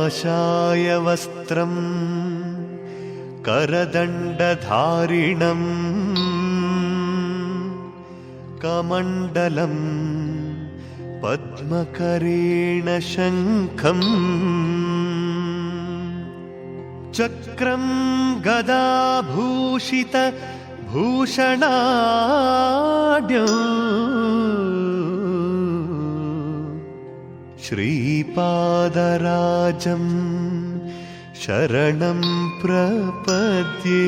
काषायवस्त्रं करदण्डधारिणम् कमण्डलं पद्मकरेण शङ्खम् चक्रं गदाभूषित भूषणाढ्यो श्रीपादराजं शरणं प्रपद्ये।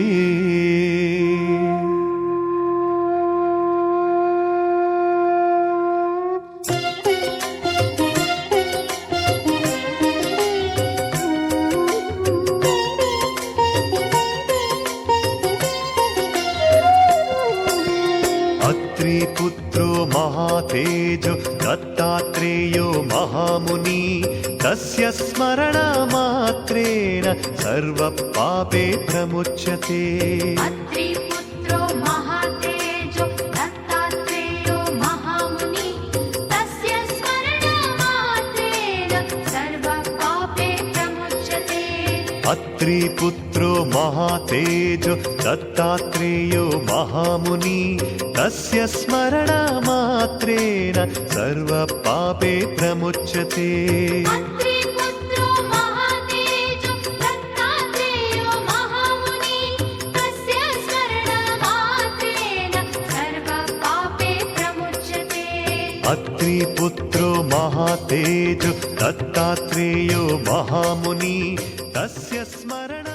अत्रिपुत्रो महातेजो दत्तात्रेयो महामुनि तस्य स्मरणमात्रेण सर्वपापे प्रमुच्यते। अत्रिपुत्रो महातेजो दत्तात्रेयो महामुनि तस्य स्मरणमात्रेण सर्वपापे प्रमुच्यते। अत्रिपुत्रो महातेजो दत्तात्रेयो महामुनि तस्य स्मरणमात्रेण सर्वपापे प्रमुच्यते। अत्रिपुत्रो महातेजो दत्तात्रेयो महामुनि तस्य स्मरणमात्रेण सर्वपापे प्रमुच्यते। अत्रिपुत्रो महातेजो दत्तात्रेयो महामुनि तस्य स्मरण